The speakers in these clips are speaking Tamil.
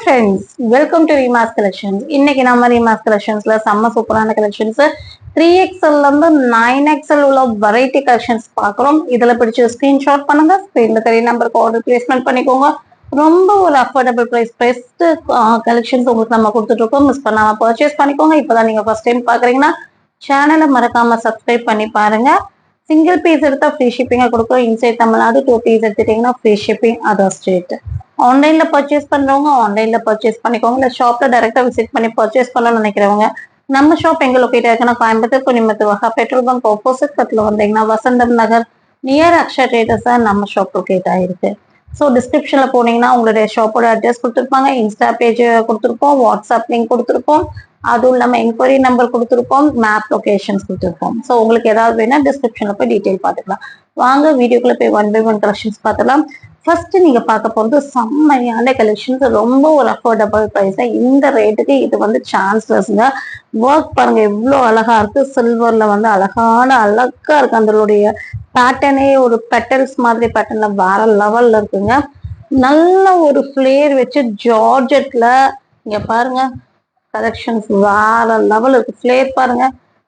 Friends, welcome to Reema's collections. இன்னைக்கு நம்ம ரீமாஸ் கலெக்ஷன்ஸ்ல செம்ம சூப்பரான கலெக்ஷன்ஸ் 3XL இருந்து 9XL உள்ள வெரைட்டி கலெக்ஷன்ஸ் பார்க்குறோம். இதுல பிடிச்ச ஸ்கிரீன்ஷாட் பண்ணுங்க, ஸ்கிரீன்ல தெரிய நம்பருக்கு ஆர்டர் பிளேஸ்மெண்ட் பண்ணிக்கோங்க. ரொம்ப ஒரு அஃபோர்டபுள் பிரைஸ் பெஸ்ட் கலெக்ஷன்ஸ் உங்களுக்கு நம்ம கொடுத்துட்டு இருக்கோம். மிஸ் பண்ணாம பர்ச்சேஸ் பண்ணிக்கோங்க. இப்பதான் நீங்க ஃபர்ஸ்ட் டைம் பாக்குறீங்கன்னா சேனலை மறக்காம சப்ஸ்கிரைப் பண்ணி பாருங்க. சிங்கிள் பீஸ் எடுத்தா ஃப்ரீ ஷிப்பிங்கா கொடுக்கும். இன்சைட் தமிழ்நாடு 2 பீஸ் எடுத்துட்டீங்கன்னா ஃப்ரீ ஷிப்பிங் அதர் ஸ்டேட். ஆன்லைன்ல பர்ச்சேஸ் பண்றவங்க ஆன்லைன்ல பர்ச்சேஸ் பண்ணிக்கோங்க. இல்ல ஷாப்ல டைரக்டா விசிட் பண்ணி பர்ச்சேஸ் பண்ணணும்னு நினைக்கிறவங்க நம்ம ஷாப் எங்க லொக்கேட் ஆயிருக்குன்னா கோயம்புத்தூர் குனிமத்து வகா பெட்ரோல் பங்க் ஆப்போசிட் பக்கத்துல வந்தீங்கன்னா வசந்தம் நகர் நியர் அக்ஷயா ட்ரேடர்ஸ் நம்ம ஷாப் லொக்கேட் ஆயிருக்கு. ஸோ டிஸ்கிரிப்ஷன்ல போனீங்கன்னா உங்களுடைய ஷாப்போட அட்ரஸ் கொடுத்துருப்பாங்க, இன்ஸ்டா பேஜ் கொடுத்துருப்போம், வாட்ஸ்அப் லிங்க் கொடுத்துருப்போம், அதுவும் இல்லாமல் என்கொயரி நம்பர் கொடுத்துருப்போம், மேப் லொகேஷன்ஸ் கொடுத்துருப்போம். ஸோ உங்களுக்கு ஏதாவது வேணா டிஸ்கிரிப்ஷன்ல போய் டீட்டெயில் பார்த்துக்கலாம். வாங்க வீடியோக்குள்ள போய் 1 by 1 கலெக்ஷன்ஸ் பார்த்துக்கலாம். ஃபர்ஸ்ட் நீங்க பார்க்க போறது செம்மையான கலெக்ஷன்ஸ், ரொம்ப ஒரு அஃபோர்டபுள் பிரைஸ். இந்த ரேட்டுக்கு இது வந்து சான்ஸ்லெஸ்ங்க. ஒர்க் பாருங்க எவ்வளோ அழகா இருக்கு. சில்வர்ல வந்து அழகா இருக்கு. அதனுடைய பேட்டர்னே ஒரு பெட்டல்ஸ் மாதிரி பேட்டர்ன்ல வேற லெவல்ல இருக்குங்க. நல்ல ஒரு ஃபிளேர் வச்சு ஜார்ஜெட்ல இங்க பாருங்க கலெக்ஷன்ஸ் வேற லெவல் இருக்கு. ஃபிளேர் பாருங்க,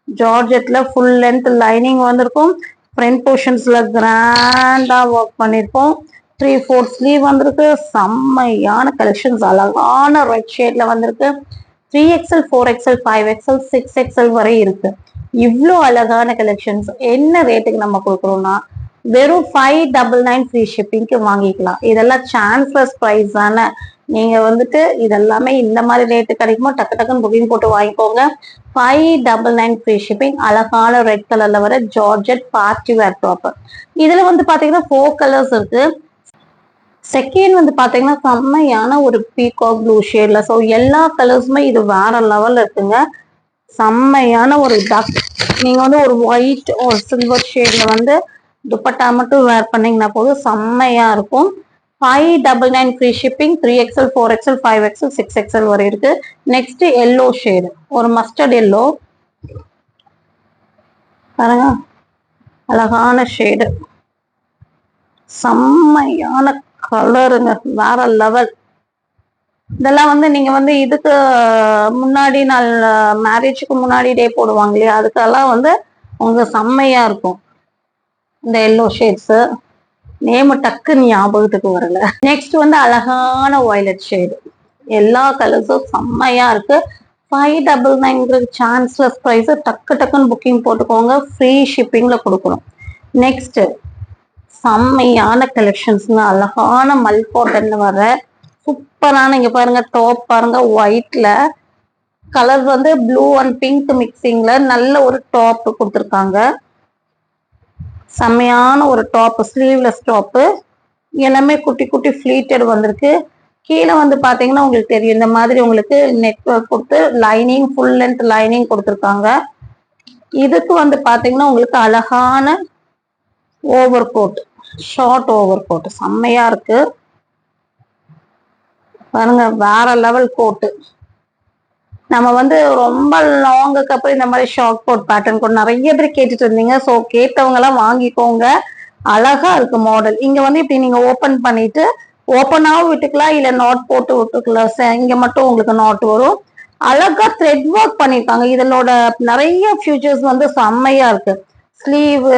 ஜார்ஜெட்ல ஃபுல் லென்த் லைனிங் வந்திருக்கும். ஃப்ரண்ட் போர்ஷன்ஸ்ல கிராண்டா ஒர்க் பண்ணிருப்போம். 3/4 ஸ்லீவ் வந்திருக்கு. செம்மையான கலெக்ஷன்ஸ், அழகான ரெட் ஷேட்ல வந்திருக்கு. 3XL 4XL 5XL 6XL வரை இருக்கு. இவ்வளோ அழகான கலெக்ஷன்ஸ் என்ன ரேட்டுக்கு நம்ம கொடுக்குறோம்னா வெறும் 599 ஃப்ரீ ஷிப்பிங்க்கு வாங்கிக்கலாம். இதெல்லாம் சான்ஸ்லெஸ் ப்ரைஸ் தானே. நீங்க வந்துட்டு இதெல்லாமே இந்த மாதிரி ரேட்டு கிடைக்குமோ டக்குன்னு புக்கிங் போட்டு வாங்கிக்கோங்க. 599 ஃப்ரீ ஷிப்பிங். அழகான ரெட் கலர்ல வர ஜார்ஜெட் பார்ட்டி வேர் டாப். இதுல வந்து பாத்தீங்கன்னா 4 கலர்ஸ் இருக்கு. செகண்ட் வந்து பாத்தீங்கன்னா செம்மையான ஒரு பீகாக் ப்ளூ ஷேட்ல. ஸோ எல்லா கலர்ஸுமே இது வேற லெவல்ல இருக்குங்க. செம்மையான ஒரு டார்க், நீங்க வந்து ஒரு ஒயிட் ஒரு சில்வர் ஷேட்ல வந்து துப்பட்டா மட்டும் வேர் பண்ணீங்கன்னா போதும், செம்மையா இருக்கும். 599 free shipping. 3XL 4XL 5XL 6XL வரை இருக்கு. நெக்ஸ்ட் எல்லோ ஷேடு, ஒரு மஸ்டர்ட் எல்லோ பாருங்க, அழகான ஷேடு, செம்மையான கலருங்க, வேற லெவல். இதெல்லாம் வந்து நீங்க வந்து இதுக்கு முன்னாடி நாள் மேரேஜுக்கு முன்னாடி டே போடுவாங்க இல்லையா, அதுக்கெல்லாம் வந்து உங்க செம்மையா இருக்கும். இந்த எல்லோ ஷேட்ஸ் நேம் டக்குன்னு ஞாபகத்துக்கு வரல. நெக்ஸ்ட் வந்து அழகான வயலட் ஷேடு. எல்லா கலர்ஸும் செம்மையா இருக்கு. 599 சான்ஸ்லெஸ் ப்ரைஸ். டக்குன்னு புக்கிங் போட்டுக்கோங்க, ஃப்ரீ ஷிப்பிங்ல கொடுக்கணும். நெக்ஸ்ட் செம்மையான கலெக்ஷன்ஸ்ங்க, அழகான மல் காட்டன்ல வர சூப்பரான, இங்க பாருங்க டாப் பாருங்க, ஒயிட்ல கலர் வந்து ப்ளூ அண்ட் பிங்க் மிக்சிங்ல நல்ல ஒரு டாப் கொடுத்துருக்காங்க. செம்மையான ஒரு டாப், ஸ்லீவ்லெஸ் டாப்பு. எல்லாமே குட்டி குட்டி ஃபிளீட்டட் வந்திருக்கு. கீழே வந்து பாத்தீங்கன்னா உங்களுக்கு தெரியும், இந்த மாதிரி உங்களுக்கு நெட் ஒர்க் கொடுத்து லைனிங் ஃபுல் லென்த் லைனிங் கொடுத்துருக்காங்க. இதுக்கு வந்து பாத்தீங்கன்னா உங்களுக்கு அழகான over coat, short over coat செம்மையா இருக்கு பாருங்க, வேற லெவல் கோட்டு. நம்ம வந்து ரொம்ப லாங்குக்கு அப்புறம் இந்த மாதிரி ஷார்ட் கோட் பேட்டர்ன் கூட நிறைய பேர் கேட்டுட்டு இருந்தீங்க. ஸோ கேட்டவங்க எல்லாம் வாங்கிக்கோங்க. அழகா இருக்கு மாடல். இங்க வந்து இப்படி நீங்க ஓபன் பண்ணிட்டு ஓப்பனாவும் விட்டுக்கலாம், இல்ல நாட் போட்டு விட்டுக்கலாம். இங்க மட்டும் உங்களுக்கு நாட் வரும். அழகா த்ரெட் ஒர்க் பண்ணிருக்காங்க. இதனோட நிறைய ஃபியூச்சர்ஸ் வந்து செம்மையா இருக்கு. ஸ்லீவ்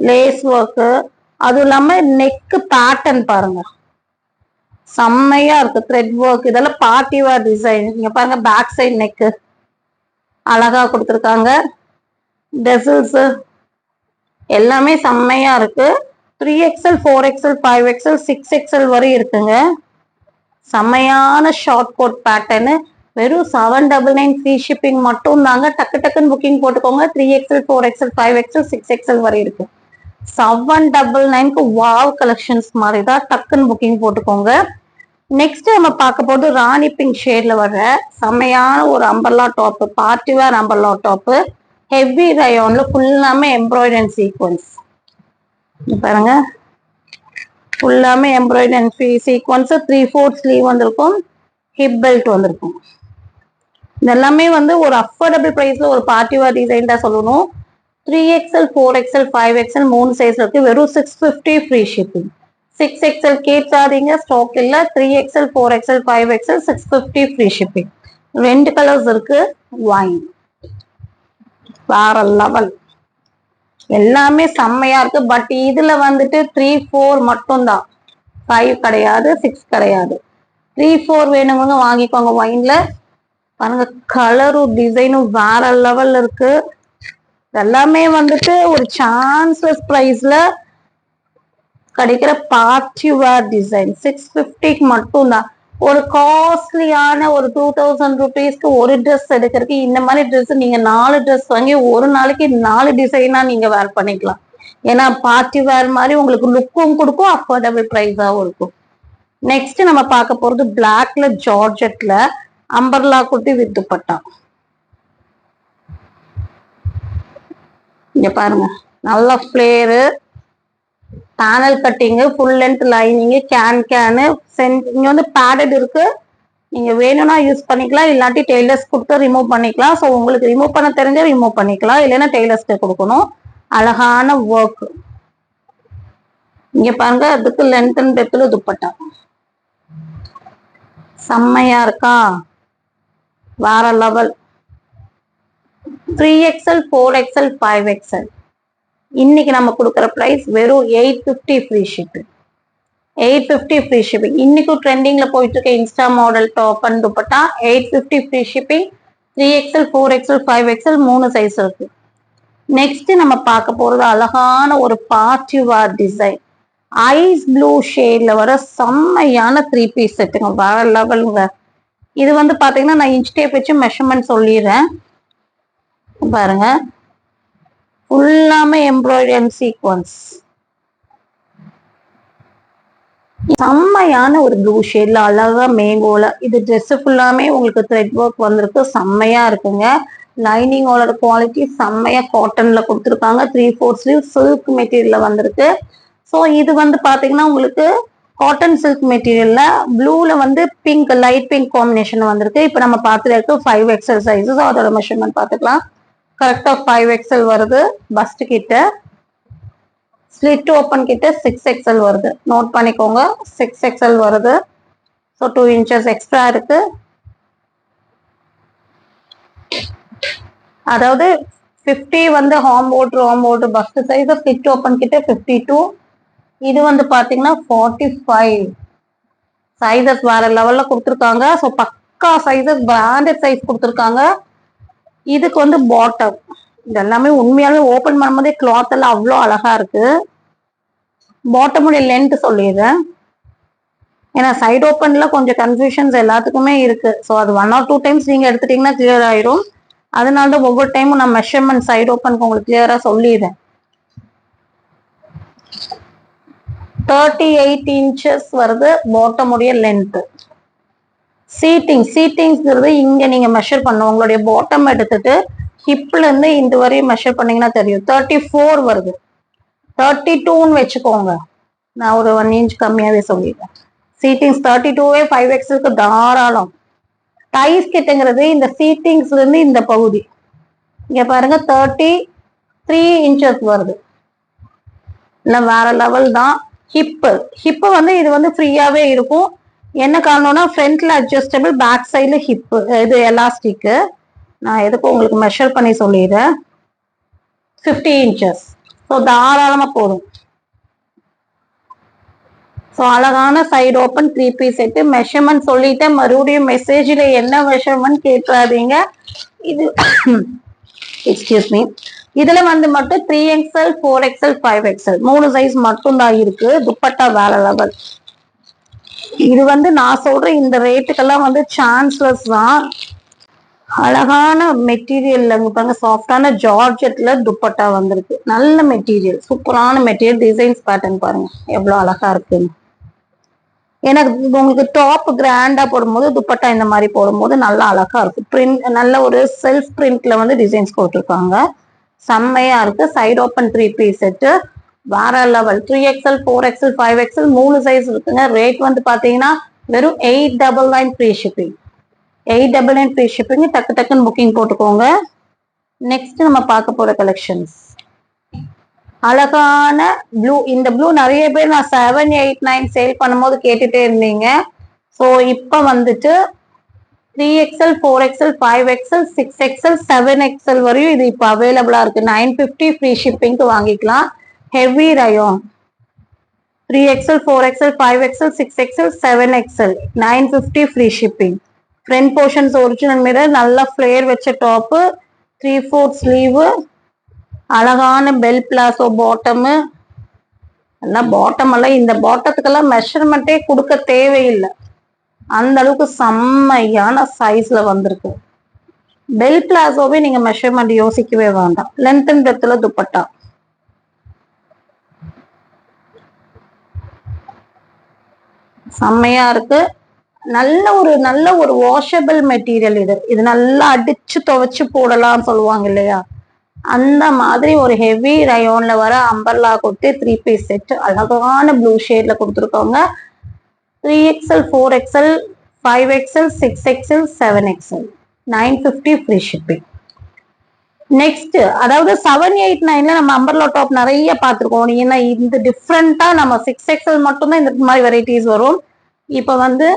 லேஸ் ஒர்க்கு, அதுவும் இல்லாம நெக் பேட்டர்ன் பாருங்க செம்மையா இருக்கு. த்ரெட் ஒர்க், இதெல்லாம் பார்ட்டி வேர் டிசைன். இங்க பாருங்க பேக் சைட் நெக் அழகா கொடுத்துருக்காங்க. டெசில்ஸ் எல்லாமே செம்மையா இருக்கு. 3XL 4XL 5XL 6XL வரை இருக்குங்க. செம்மையான ஷார்ட் கோட் பேட்டர்னு. வெறும் 799 ஃப்ரீ ஷிப்பிங் மட்டும் தாங்க. டக்குன்னு புக்கிங் போட்டுக்கோங்க. 3XL 4XL 5XL 6XL வரை இருக்கு. 799க்கு வாவ் கலெக்ஷன்ஸ் மாதிரி தான். டக்குன்னு புக்கிங் போட்டுக்கோங்க. நெக்ஸ்ட் நம்ம பார்க்க போது ராணி பிங்க் ஷேட்ல வர்ற செம்மையான ஒரு umbrella top, party wear umbrella top. Heavy ரயான்ல ஃபுல்லாமே எம்ப்ராய்டரி சீக்வன்ஸ் பாருங்க, ஃபுல்லாமே எம்ப்ராய்டரி சீக்வன்ஸ். 3/4 ஸ்லீவ் வந்திருக்கும், ஹிப் பெல்ட் வந்திருக்கும். இதெல்லாமே வந்து ஒரு அஃபோர்டபுள் பிரைஸ்ல ஒரு பார்ட்டி வேர் டிசைன் தான் சொல்லணும். 3XL 4XL 5XL 3 சைஸ்ல இருக்கு. வெறும் 650 ஃப்ரீ ஷிப்பிங். 6XL கேட்காதீங்க, ஸ்டாக் இல்ல. 3XL 4XL 5XL 650 free shipping. 2 colours இருக்கு. வைன் வேற லெவல், எல்லாமே செம்மையா இருக்கு. பட் இதுல வந்துட்டு 3 4 மட்டும் தான், 5 கிடையாது, 6 கிடையாது. 3 4 வேணுங்க வாங்கிக்கோங்க. வைன்ல பாருங்க, கலரும் டிசைனும் வேற லெவல்ல இருக்கு. எல்லாமே வந்துட்டு ஒரு சான்ஸ்லெஸ் பிரைஸ்ல கிடைக்கிற பார்ட்டி வேர் டிசைன். 650 மட்டும் தான். ஒரு காஸ்ட்லியான ஒரு 2000 ருபீஸ்க்கு ஒரு ட்ரெஸ் எடுக்கிறதுக்கு இந்த மாதிரி ட்ரெஸ் நீங்க 4 ட்ரெஸ் வாங்கி ஒரு நாளைக்கு 4 டிசைனா நீங்க வேர் பண்ணிக்கலாம். ஏன்னா பார்ட்டி வேர் மாதிரி உங்களுக்கு லுக்கும் கொடுக்கும், அஃபோர்டபுள் பிரைஸாவும் இருக்கும். நெக்ஸ்ட் நம்ம பார்க்க போறது பிளாக்ல ஜார்ஜெட்ல அம்பர்லா குர்த்தி வித் துப்பட்டா. இங்க பாருங்க, நல்ல flare, panel cutting, full length lining, கேனு இங்க வந்து பேடட் இருக்கு. நீங்க வேணும்னா யூஸ் பண்ணிக்கலாம், இல்லாட்டி டெய்லர்ஸ் கொடுத்து ரிமூவ் பண்ணிக்கலாம். ஸோ உங்களுக்கு ரிமூவ் பண்ண தெரிஞ்சா ரிமூவ் பண்ணிக்கலாம், இல்லைன்னா டெய்லர்ஸ்க்கு கொடுக்கணும். அழகான ஒர்க். இங்க பாருங்க, அதுக்கு லென்த் அண்ட் டெப்த்ல துப்பட்டா செம்மையா இருக்கா, வேற லெவல். 3XL 4XL 5XL இன்னைக்கு நம்ம கொடுக்குற பிரைஸ் வெறும் 850 ஃப்ரீ ஷிப்பிங். 850 free shipping. இன்னைக்கும் ட்ரெண்டிங்ல போயிட்டு இருக்க insta model top and dupatta 850 free shipping. 3XL 4XL 5XL 3 size இருக்கு. நெக்ஸ்ட் நம்ம பார்க்க போறது அழகான ஒரு party wear design. Ice blue ஷேட்ல வர செம்மையான 3 பீஸ் செட்டுங்க, வேற லெவலுங்க. இது வந்து பாத்தீங்கன்னா நான் இன்ச் டேப் வச்சு மெஷர்மெண்ட் சொல்லிடுறேன். பாருங்க, ஃபுல்லாமே எம்ப்ராய்டரி அண்ட் சீக்வன்ஸ். செம்மையான ஒரு ப்ளூ ஷேட்ல அழகா மேங்கோல இது ட்ரெஸ் ஃபுல்லாமே உங்களுக்கு த்ரெட் ஒர்க் வந்திருக்கு, செம்மையா இருக்குங்க. லைனிங்கோட குவாலிட்டி செம்மையா காட்டன்ல கொடுத்துருக்காங்க. 3/4 ஸ்லீவ் சில்க் மெட்டீரியல்ல வந்திருக்கு. ஸோ இது வந்து பாத்தீங்கன்னா உங்களுக்கு காட்டன் சில்க் மெட்டீரியல்ல ப்ளூல வந்து பிங்க், லைட் பிங்க் காம்பினேஷன் வந்திருக்கு. இப்போ நம்ம பார்த்துட்டு 5XL சைஸ். அதோட மெஷர்மெண்ட் பார்த்துக்கலாம். கரெக்டா 5XL வருது. பஸ்ட் கிட்ட ஸ்லிட் ஓப்பன் கிட்ட 6XL வருது. நோட் பண்ணிக்கோங்க, 6XL வருது. ஸோ 2 inches எக்ஸ்ட்ரா இருக்கு. அதாவது 50 வந்து ஹாம்போர்ட் பஸ்ட் சைஸ். ஸ்லிட் ஓப்பன் கிட்ட 52. இது வந்து பாத்தீங்கன்னா 45. சைஸஸ் வேற லெவல்ல கொடுத்துருக்காங்க. ஸோ பக்கா சைஸஸ், பிராண்டட் சைஸ் கொடுத்துருக்காங்க. இதுக்கு வந்து பாட்டம், இது எல்லாமே உண்மையாலுமே ஓபன் பண்ணும்போதே கிளாத் எல்லாம் அவ்வளோ அழகா இருக்கு. பாட்டமுடைய லென்த் சொல்லிடுறேன், ஏன்னா சைட் ஓப்பன்ல கொஞ்சம் கன்ஃபியூஷன்ஸ் எல்லாத்துக்குமே இருக்கு. ஸோ அது 1 or 2 டைம்ஸ் நீங்க எடுத்துட்டீங்கன்னா கிளியர் ஆயிரும். அதனால தான் ஒவ்வொரு டைமும் நான் மெஷர்மெண்ட் சைட் ஓப்பனுக்கு உங்களுக்கு கிளியரா சொல்லிடுறேன். 38 inches வருது பாட்டமுடைய லென்த். சீட்டிங்ஸ்ங்கிறது இங்க நீங்க மெஷர் பண்ணும். உங்களுடைய பாட்டம் எடுத்துட்டு ஹிப்ல இருந்து இந்த வரையும் மெஷர் பண்ணீங்கன்னா தெரியும். 34 வருது. 32ன்னு வச்சுக்கோங்க, நான் ஒரு 1 inch கம்மியாவே சொல்லிடுறேன். சீட்டிங்ஸ் 32வே 5XLக்கு தாராளம். டைஸ் கிட்டங்கிறது இந்த சீட்டிங்ஸ்ல இருந்து இந்த பகுதி இங்க பாருங்க 33 inches வருது. இல்ல வேற லெவல் தான். ஹிப்பு வந்து இது வந்து ஃப்ரீயாவே இருக்கும். என்ன காரணம்னா ஃப்ரண்ட்ல அட்ஜஸ்டபிள், பேக் சைட்ல ஹிப்பு, இது எலாஸ்டிக். நான் எதுக்கும் உங்களுக்கு மெஷர் பண்ணி சொல்லிடுறேன். 50 inches. ஸோ தாராளமா போதும். ஸோ அழகான side open 3 piece set. Measurement சொல்லிட்டேன், மறுபடியும் மெசேஜ்ல என்ன மெஷர்மெண்ட் கேட்காதீங்க. இது எக்ஸ்கியூஸ் மீ, இதுல வந்து மட்டும் 3XL 4XL 5XL 3 சைஸ் மட்டும் தான் இருக்கு. துப்பட்டா வேற லெவல். இது வந்து நான் சொல்ற இந்த ரேட்டுக்கெல்லாம் வந்து சான்ஸ்லெஸ் தான். அழகான மெட்டீரியல்ல பாருங்க, சாஃப்டான ஜார்ஜெட்ல துப்பட்டா வந்திருக்கு. நல்ல மெட்டீரியல், சூப்பரான மெட்டீரியல். டிசைன்ஸ் பேட்டர்ன் பாருங்க எவ்வளவு அழகா இருக்குன்னு. எனக்கு உங்களுக்கு டாப் கிராண்டா போடும்போது துப்பட்டா இந்த மாதிரி போடும்போது நல்லா அழகா இருக்கு. பிரிண்ட் நல்ல ஒரு செல்ஃப் பிரிண்ட்ல வந்து டிசைன்ஸ் போட்டிருக்காங்க, செம்மையா இருக்கு. சைடு ஓப்பன் 3 பீஸ் செட்டு வேற level. 3XL 4XL 5XL 3 size இருக்குங்க. ரேட் வந்து பாத்தீங்கன்னா வெறும் 899 ஃப்ரீ ஷிப்பிங். 899 free shipping. டக்கு டக்குன்னு புக்கிங் போட்டுக்கோங்க. நெக்ஸ்ட் நம்ம பார்க்க போற கலெக்ஷன்ஸ் அழகான ப்ளூ. இந்த ப்ளூ நிறைய பேர் நான் 7, 8, 9 சேல் பண்ணும்போது கேட்டுட்டே இருந்தீங்க. ஸோ இப்போ வந்துட்டு 3XL, 4XL, 5XL, 6XL, 7XL வரையும் இது இப்போ அவைலபிளா இருக்கு. 950 ஃப்ரீ ஷிப்பிங்க்கு வாங்கிக்கலாம். Heavy rayon 3XL, 4XL, 5XL, 6XL, 7XL 950 free shipping. Front portions original mirror, நல்ல ஃபிளேர் வச்ச டாப்பு, 3/4 ஸ்லீவு, அழகான பெல் பிளாசோ பாட்டமு. எல்லாம் பாட்டம் எல்லாம் இந்த பாட்டத்துக்கெல்லாம் மெஷர்மெண்ட்டே கொடுக்க தேவையில்லை, அந்த அளவுக்கு செம்மையான சைஸ்ல வந்திருக்கு. பெல் பிளாசோவே நீங்க மெஷர்மெண்ட் யோசிக்கவே வேண்டாம். லென்த் அண்ட் பிரெத்ல துப்பட்டா செம்மையா இருக்கு. நல்ல ஒரு வாஷபிள் மெட்டீரியல். இது நல்லா அடிச்சு துவைச்சு போடலாம் சொல்லுவாங்க இல்லையா, அந்த மாதிரி ஒரு ஹெவி ரயோன்ல வர அம்பர்லா கொட்டு 3 பீஸ் செட். அழகான ப்ளூ ஷேட்ல கொடுத்துருக்கோங்க. 3XL, 4XL, 5XL, 6XL, 7XL 950 free shipping. Next அதாவது 789ல நம்ம அம்பர்லா டாப் நிறைய பார்த்துருக்கோம். ஏன்னா இந்த டிஃப்ரெண்டா நம்ம 6XL மட்டும்தான் இந்த மாதிரி வெரைட்டிஸ் வரும். இப்போ வந்து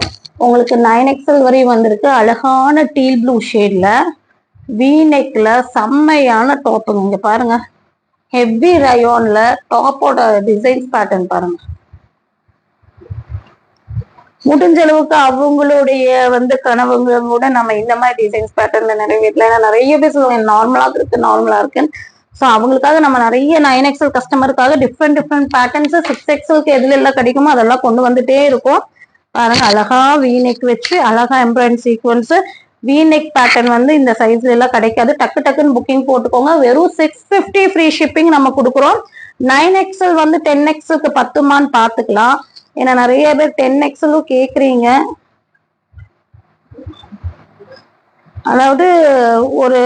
உங்களுக்கு 9XL வரையும் வந்திருக்கு. அழகான டீல் ப்ளூ ஷேட்ல வீநெக்ல செம்மையான டாப்புங்க. இங்க பாருங்க, ஹெவி ரயோன்ல டாப்போட டிசைன்ஸ் பேட்டர்ன் பாருங்க. முடிஞ்ச அளவுக்கு அவங்களுடைய வந்து கனவுங்க கூட நம்ம இந்த மாதிரி டிசைன்ஸ் பேட்டர்ன்ல நிறைவேற்றல. ஏன்னா நிறைய பேர் சொல்லுவாங்க நார்மலா இருக்குன்னு. ஸோ அவங்களுக்காக நம்ம நிறைய 9XL கஸ்டமருக்காக டிஃப்ரெண்ட் பேட்டர்ன்ஸ் 6XLக்கு எதுல எல்லாம் கிடைக்குமோ அதெல்லாம் கொண்டு வந்துட்டே இருக்கும். பாருங்க, அழகா வீநெக் வச்சு அழகா எம்ப்ராய்டரி சீக்வன்ஸ். வீநெக் பேட்டர்ன் வந்து இந்த சைஸ்ல எல்லாம் கிடைக்காது. டக்குன்னு புக்கிங் போட்டுக்கோங்க. வெறும் 650 ஃப்ரீ ஷிப்பிங் நம்ம கொடுக்குறோம். 9XL வந்து 10XLக்கு பத்துமான்னு பாத்துக்கலாம். ஏன்னா நிறைய பேர் 10XLும் கேக்குறீங்க. அதாவது ஒரு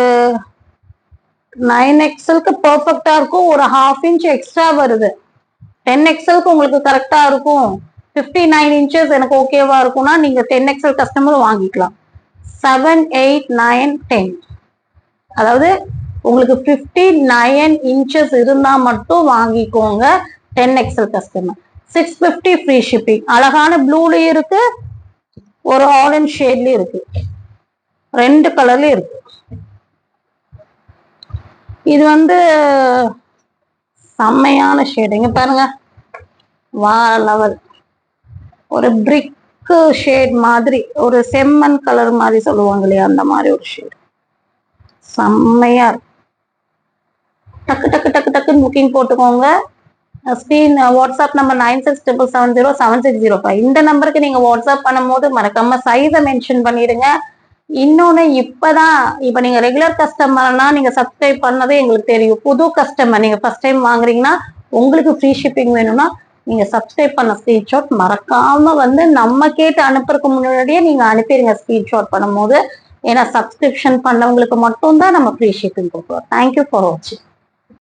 9XLக்கு பெர்ஃபெக்டா இருக்கும், ஒரு 1/2 inch எக்ஸ்ட்ரா வருது. 10XLக்கு உங்களுக்கு கரெக்டா இருக்கும். 59 inches எனக்கு ஓகேவா இருக்கும்னா நீங்க 10XL கஸ்டமர் வாங்கிக்கலாம். 7, 8, 9, 10 அதாவது உங்களுக்கு 59 inches இருந்தா மட்டும் வாங்கிக்கோங்க 10XL கஸ்டமர். 650 free shipping. அழகான ப்ளூலயும் இருக்கு, ஒரு ஆரஞ்சு ஷேட்லயும் இருக்கு, 2 கலர்லயும் இருக்கு. இது வந்து செம்மையான ஷேட். இங்க பாருங்க, வா லெவல். ஒரு பிரிக் ஷேட் மாதிரி, ஒரு செம்மண் கலர் மாதிரி சொல்லுவாங்க இல்லையா, அந்த மாதிரி ஒரு ஷேட் செம்மையா இருக்கு. டக்குன்னு புக்கிங் போட்டுக்கோங்க. Screen WhatsApp number 9677076005. இந்த நம்பருக்கு நீங்க வாட்ஸ்அப் பண்ணும்போது மறக்காம சைஸை மென்ஷன் பண்ணிடுங்க. இன்னொன்னு, இப்ப நீங்க ரெகுலர் கஸ்டமர்னா நீங்க சப்ஸ்கிரைப் பண்ணதே எங்களுக்கு தெரியும். புது கஸ்டமர் நீங்க ஃபர்ஸ்ட் டைம் வாங்குறீங்கன்னா உங்களுக்கு ஃப்ரீ ஷிப்பிங் வேணும்னா நீங்க சப்ஸ்கிரைப் பண்ண ஸ்கிரீன்ஷாட் மறக்காம வந்து நம்ம கேட்டு அனுப்புறதுக்கு முன்னாடியே நீங்க அனுப்பிடுங்க ஸ்கிரீன்ஷாட் பண்ணும்போது. ஏன்னா சப்ஸ்கிரிப்ஷன் பண்ணவங்களுக்கு மட்டும்தான் நம்ம ஃப்ரீ ஷிப்பிங் கொடுக்குறோம். தேங்க்யூ ஃபார் வாட்சிங்.